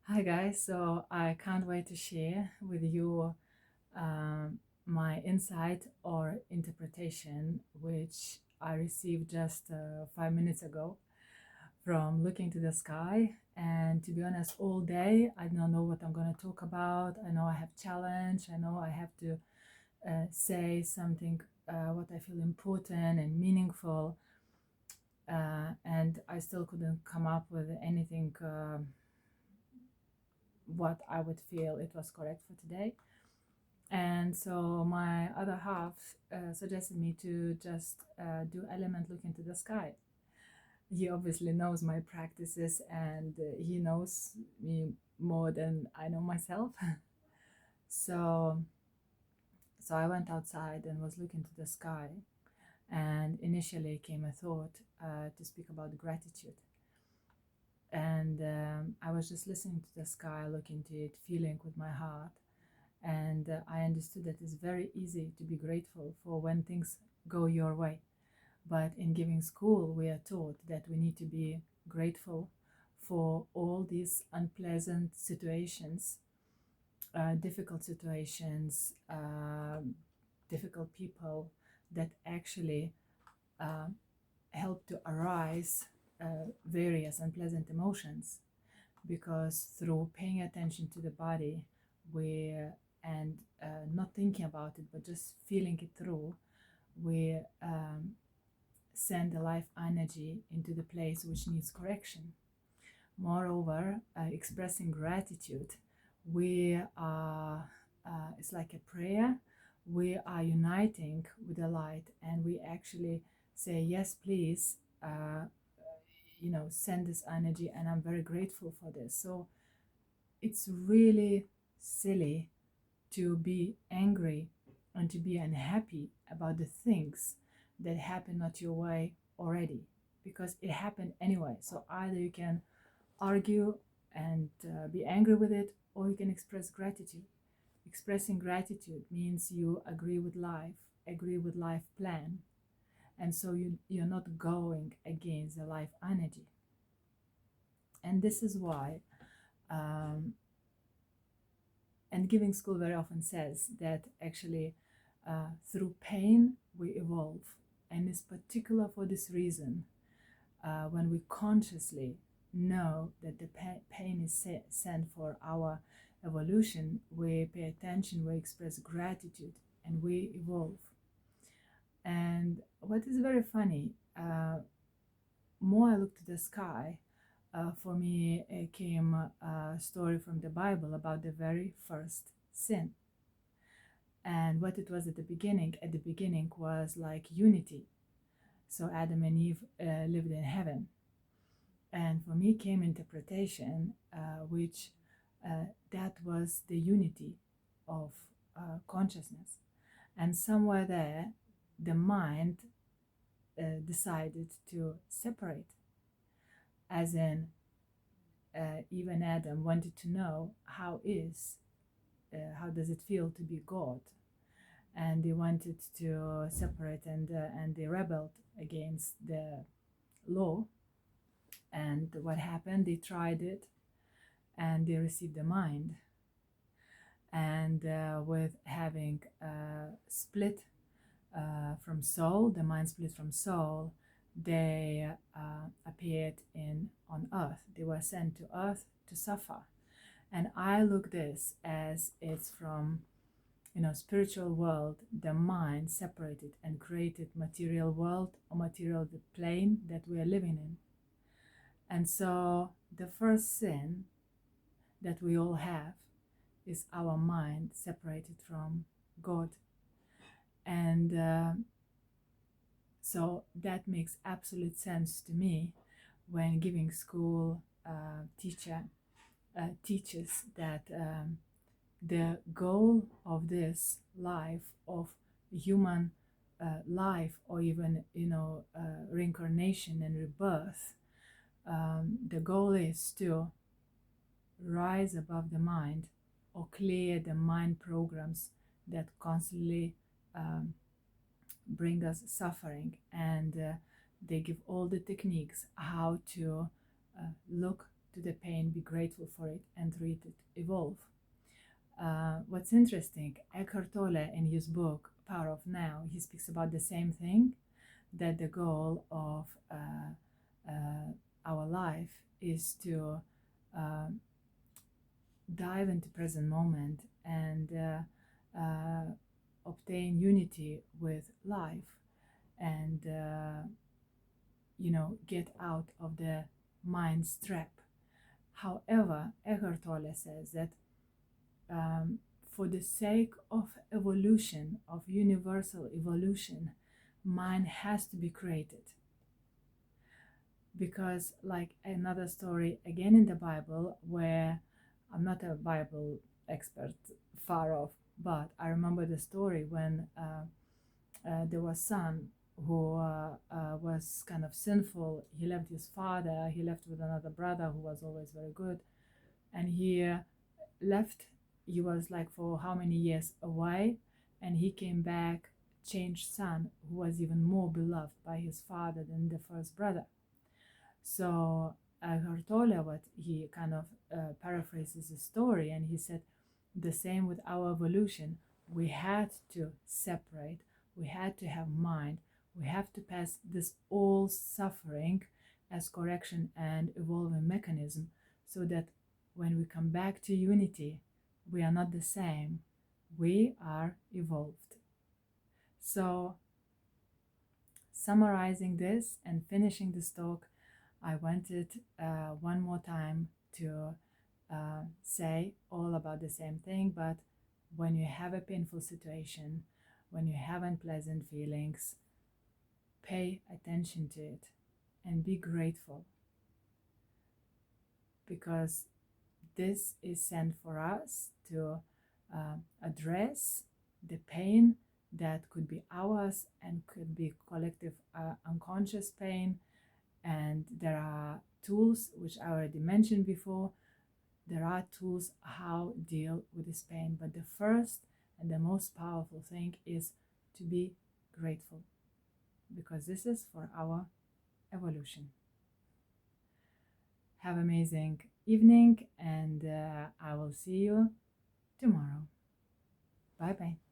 Hi guys, so I can't wait to share with you my insight or interpretation, which I received just 5 minutes ago from looking to the sky. And to be honest, all day I don't know what I'm going to talk about. I know I have challenge. I know I have to say something what I feel important and meaningful, and I still couldn't come up with anything. What I would feel it was correct for today. And so my other half suggested me to just do element look into the sky. He obviously knows my practices, and he knows me more than I know myself. so so I went outside and was looking to the sky, and initially came a thought to speak about gratitude. And I was just listening to the sky, looking to it, feeling with my heart. And I understood that it's very easy to be grateful for when things go your way. But in giving school, we are taught that we need to be grateful for all these unpleasant situations, difficult situations, difficult people that actually uh, help to arise various unpleasant emotions. Because through paying attention to the body, we and not thinking about it but just feeling it through, we send the life energy into the place which needs correction. Moreover, expressing gratitude, we are it's like a prayer. We are uniting with the light, and we actually say, yes please, send this energy, and I'm very grateful for this. So it's really silly to be angry and to be unhappy about the things that happen not your way already, because it happened anyway. So either you can argue and be angry with it, or you can express gratitude. Expressing gratitude means you agree with life plan, and so you're not going against the life energy. And this is why um, and giving school very often says that actually through pain we evolve, and it's particular for this reason. When we consciously know that the pain is sent for our evolution, we pay attention, we express gratitude, and we evolve. And what is very funny, more I look to the sky, for me it came a story from the Bible about the very first sin. And what it was at the beginning. At the beginning was like unity. So Adam and Eve lived in heaven. And for me came interpretation, which that was the unity of consciousness. And somewhere there, the mind decided to separate, as in Eve and Adam wanted to know how does it feel to be God, and they wanted to separate, and they rebelled against the law. And what happened? They tried it, and they received the mind. And with having split from soul, the mind split from soul, they appeared on earth. They were sent to earth to suffer. And I look this as it's from spiritual world, the mind separated and created material world, or material the plane that we are living in. And so the first sin that we all have is our mind separated from God. And so that makes absolute sense to me when giving school teacher teaches that the goal of this life, of human life, or even reincarnation and rebirth, the goal is to rise above the mind, or clear the mind programs that constantly bring us suffering. And they give all the techniques how to look to the pain, be grateful for it, and treat it, evolve. What's interesting, Eckhart Tolle in his book Power of Now, he speaks about the same thing, that the goal of our life is to dive into present moment and obtain unity with life, and get out of the mind's trap. However, Eckhart Tolle says that for the sake of evolution, of universal evolution, mind has to be created. Because, like another story again in the Bible, where I'm not a Bible expert, far off, but I remember the story when there was son who was kind of sinful. He left his father, he left with another brother who was always very good, and he left. He was like for how many years away, and he came back, changed son, who was even more beloved by his father than the first brother. So Eckhart Tolle, what he kind of paraphrases the story, and he said the same with our evolution. We had to separate, we had to have mind, we have to pass this all suffering as correction and evolving mechanism, so that when we come back to unity, we are not the same, we are evolved. So, summarizing this and finishing this talk, I wanted one more time to say all about the same thing, but when you have a painful situation, when you have unpleasant feelings, pay attention to it and be grateful, because this is sent for us to address the pain that could be ours and could be collective unconscious pain. And there are tools, which I already mentioned before. There are tools how deal with this pain, but the first and the most powerful thing is to be grateful, because this is for our evolution. Have an amazing evening, and I will see you tomorrow. Bye bye.